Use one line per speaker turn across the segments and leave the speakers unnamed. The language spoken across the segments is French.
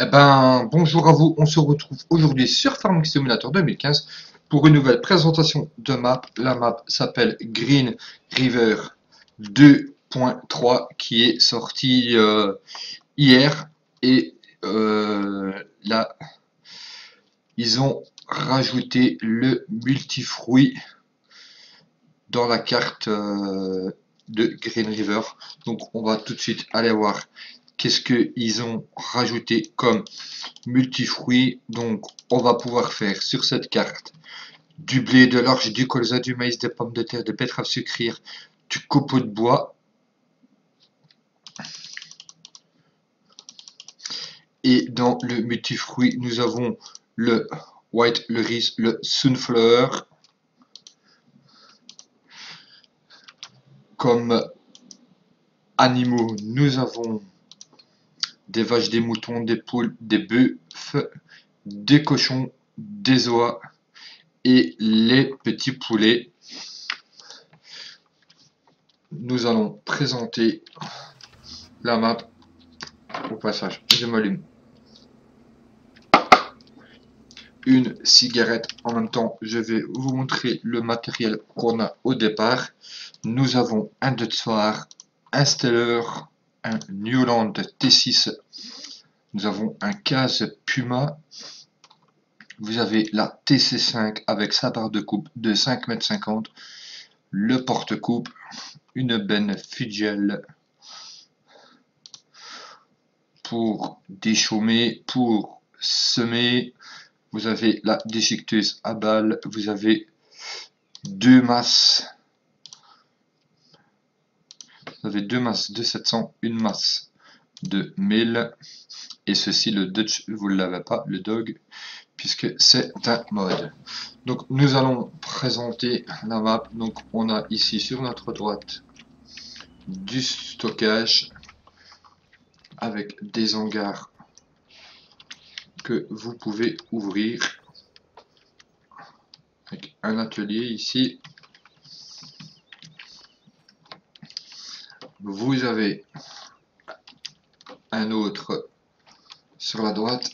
Eh ben, bonjour à vous, on se retrouve aujourd'hui sur Farming Simulator 2015 pour une nouvelle présentation de map. La map s'appelle Green River 2.3 qui est sortie hier et là, ils ont rajouté le multifruit dans la carte de Green River. Donc on va tout de suite aller voir qu'est-ce qu'ils ont rajouté comme multifruits. Donc on va pouvoir faire sur cette carte du blé, de l'orge, du colza, du maïs, des pommes de terre, des betteraves sucrières, du copeau de bois. Et dans le multifruit, nous avons le white, le riz, le sunflower. Comme animaux, nous avons des vaches, des moutons, des poules, des bœufs, des cochons, des oies et les petits poulets. Nous allons présenter la map au passage. Je m'allume une cigarette. En même temps, je vais vous montrer le matériel qu'on a au départ. Nous avons un Dutsvar, un Stellar, un Newland T6. Nous avons un Case Puma. Vous avez la TC5 avec sa barre de coupe de 5,50 m, le porte-coupe, une benne Fugel pour déchaumer, pour semer. Vous avez la déchiqueteuse à balles, vous avez deux masses. Vous avez deux masses de 700, une masse de 1000. Et ceci, le Dutch, vous ne l'avez pas, le Dog, puisque c'est un mode. Donc nous allons présenter la map. Donc on a ici sur notre droite du stockage avec des hangars que vous pouvez ouvrir avec un atelier ici. Vous avez un autre sur la droite.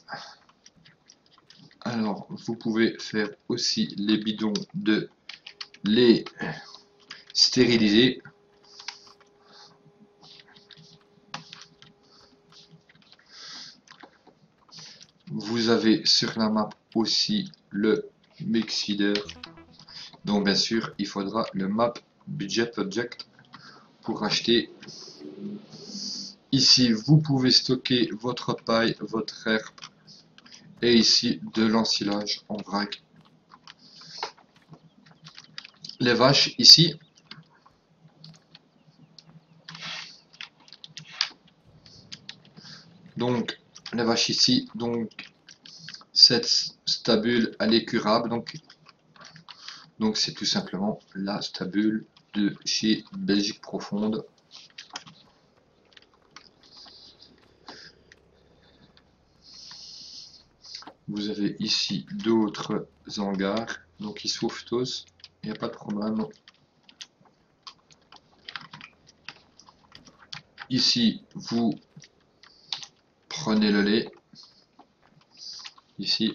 Alors vous pouvez faire aussi les bidons de les stériliser. Vous avez sur la map aussi le mix feeder. Donc bien sûr il faudra le map budget project pour acheter. Ici vous pouvez stocker votre paille, votre herbe et ici de l'ensilage en vrac. Les vaches ici. Donc les vaches ici, donc cette stabule elle est curable, donc c'est tout simplement la stabule de chez Belgique Profonde. Vous avez ici d'autres hangars, donc ils s'ouvrent tous, il n'y a pas de problème. Ici vous prenez le lait, ici.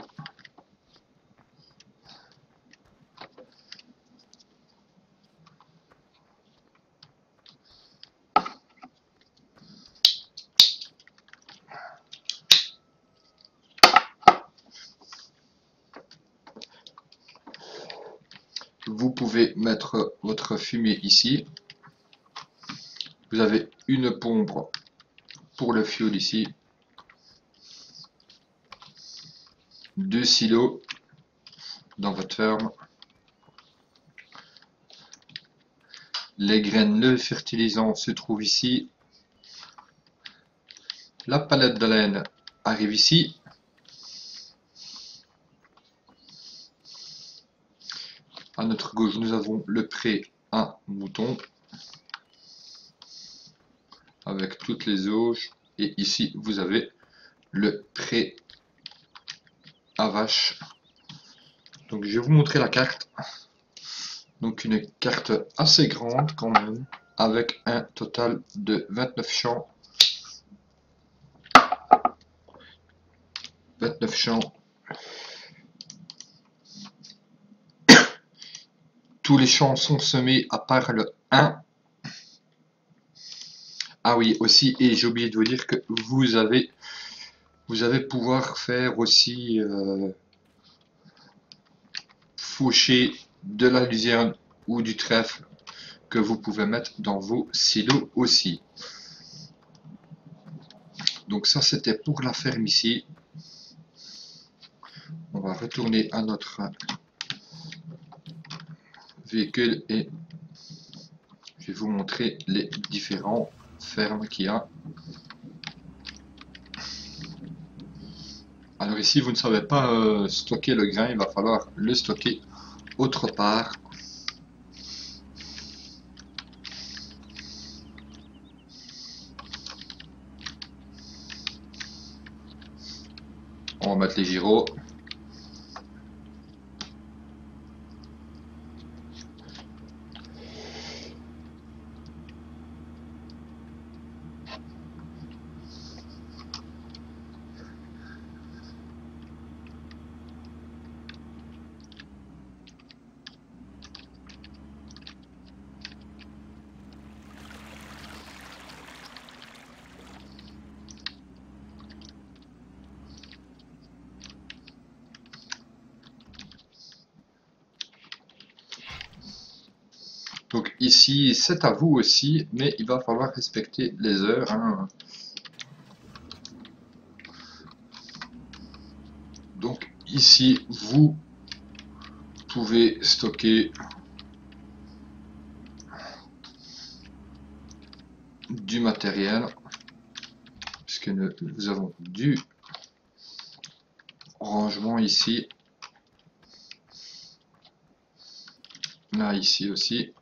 Vous pouvez mettre votre fumier ici. Vous avez une pompe pour le fioul ici. Deux silos dans votre ferme. Les graines, le fertilisant se trouve ici. La palette de laine arrive ici. À notre gauche, nous avons le pré à mouton avec toutes les auges. Et ici, vous avez le pré à vache. Donc, je vais vous montrer la carte. Donc, une carte assez grande quand même, avec un total de 29 champs. 29 champs. Tous les champs sont semés à part le 1. Ah oui, aussi, et j'ai oublié de vous dire que vous avez pouvoir faire aussi faucher de la luzerne ou du trèfle que vous pouvez mettre dans vos silos aussi. Donc ça, c'était pour la ferme ici. On va retourner à notre véhicule et je vais vous montrer les différentes fermes qu'il y a. Alors ici, vous ne savez pas stocker le grain, il va falloir le stocker autre part. On va mettre les gyros. Donc ici, c'est à vous aussi, mais il va falloir respecter les heures, hein. Donc ici, vous pouvez stocker du matériel, puisque nous avons du rangement ici. Là, ici aussi.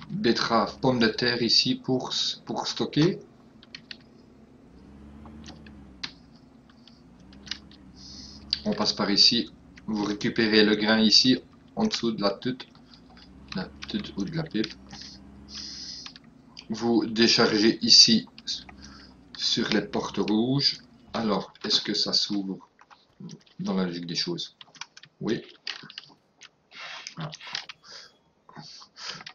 Betterave, pommes de terre ici pour stocker. On passe par ici. Vous récupérez le grain ici, en dessous de la tute ou de la pipe. Vous déchargez ici sur les portes rouges. Alors, est-ce que ça s'ouvre dans la logique des choses? Oui. Voilà.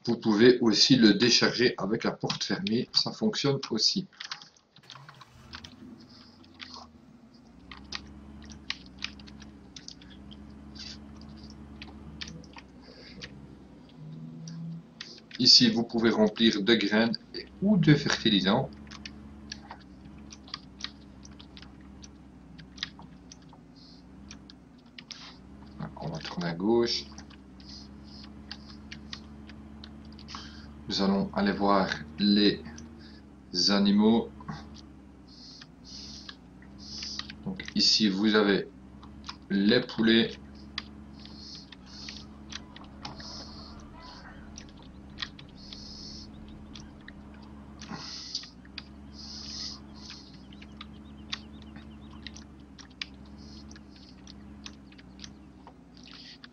Vous pouvez aussi le décharger avec la porte fermée, ça fonctionne aussi. Ici, vous pouvez remplir de graines ou de fertilisants. On va tourner à gauche. Nous allons aller voir les animaux. Donc ici, vous avez les poulets.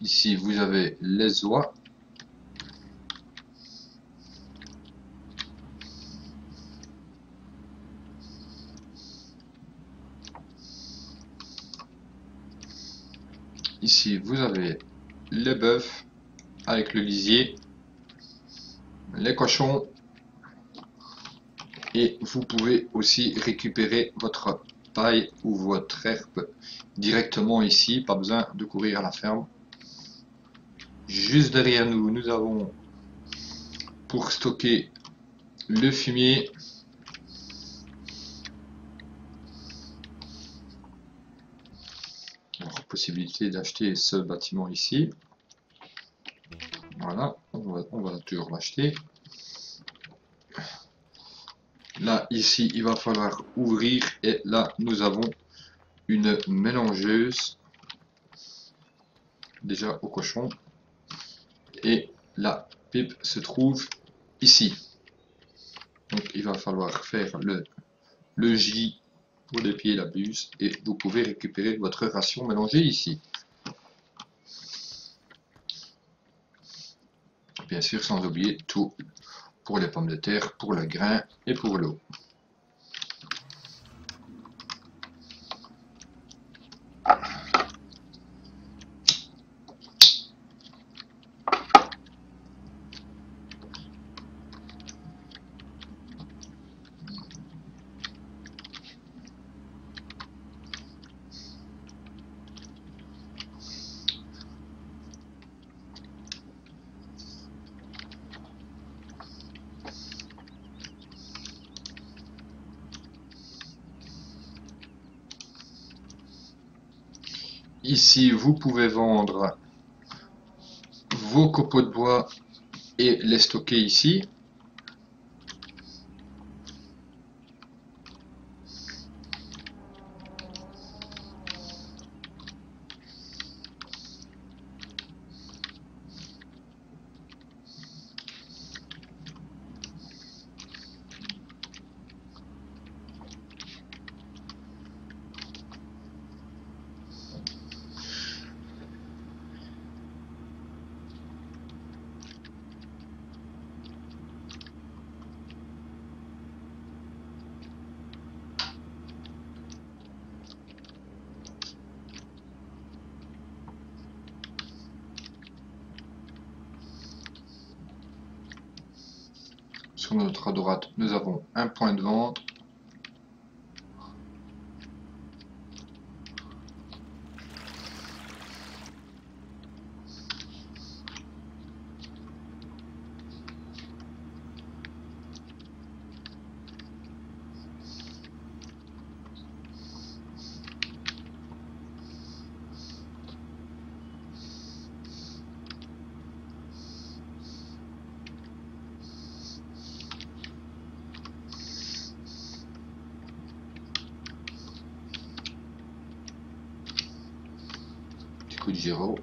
Ici, vous avez les oies. Ici, vous avez les bœufs avec le lisier, les cochons, et vous pouvez aussi récupérer votre paille ou votre herbe directement ici, pas besoin de courir à la ferme. Juste derrière nous, nous avons pour stocker le fumier. Alors, possibilité d'acheter ce bâtiment ici. Voilà, on va toujours l'acheter. Là, ici, il va falloir ouvrir et là, nous avons une mélangeuse déjà au cochon. Et la pipe se trouve ici. Donc, il va falloir faire le J Vous dépliez la buse et vous pouvez récupérer votre ration mélangée ici. Bien sûr, sans oublier tout pour les pommes de terre, pour le grain et pour l'eau. Ici, vous pouvez vendre vos copeaux de bois et les stocker ici. Sur notre droite, nous avons un point de vente. Petit coup de gyro.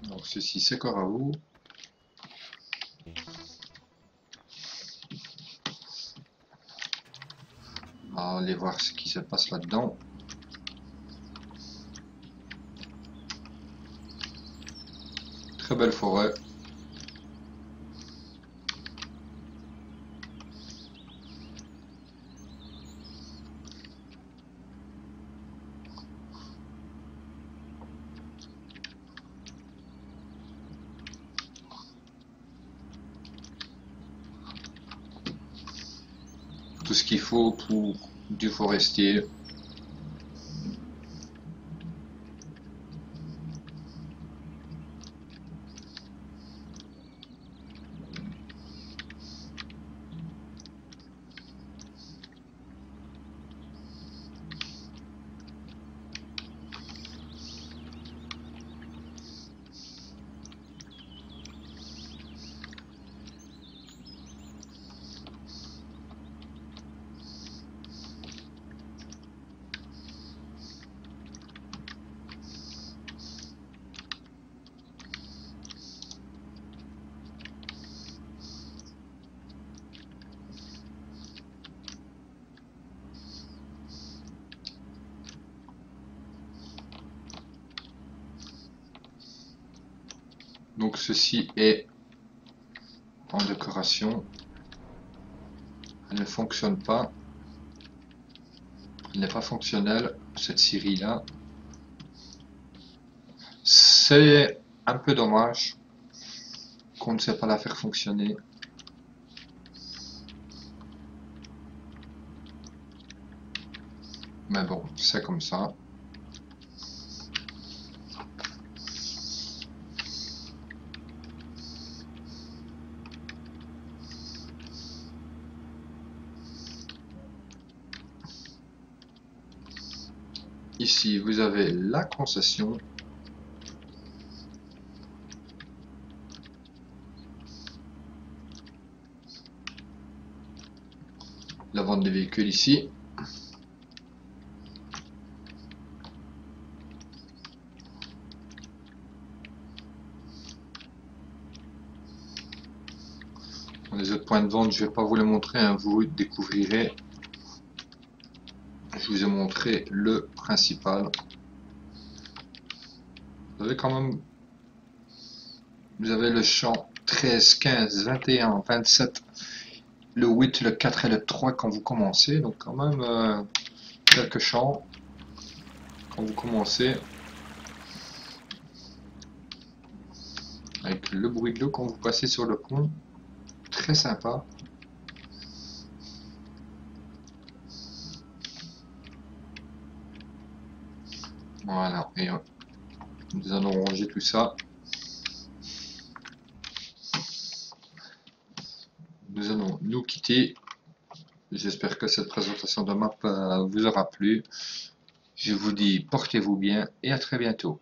Donc ceci c'est corps à vous. On va aller voir ce qui se passe là-dedans. Très belle forêt. Tout ce qu'il faut pour du forestier. Donc ceci est en décoration. Elle ne fonctionne pas. Elle n'est pas fonctionnelle, cette scierie là. C'est un peu dommage qu'on ne sait pas la faire fonctionner. Mais bon, c'est comme ça. Ici, vous avez la concession. La vente des véhicules ici. Les autres points de vente, je ne vais pas vous les montrer, hein, vous découvrirez. Je vous ai montré le principal. Vous avez quand même, vous avez le champ 13, 15, 21, 27, le 8, le 4 et le 3 quand vous commencez. Donc quand même quelques champs quand vous commencez. Avec le bruit de l'eau quand vous passez sur le pont. Très sympa. Voilà, et nous allons ranger tout ça. Nous allons nous quitter. J'espère que cette présentation de map vous aura plu. Je vous dis portez-vous bien et à très bientôt.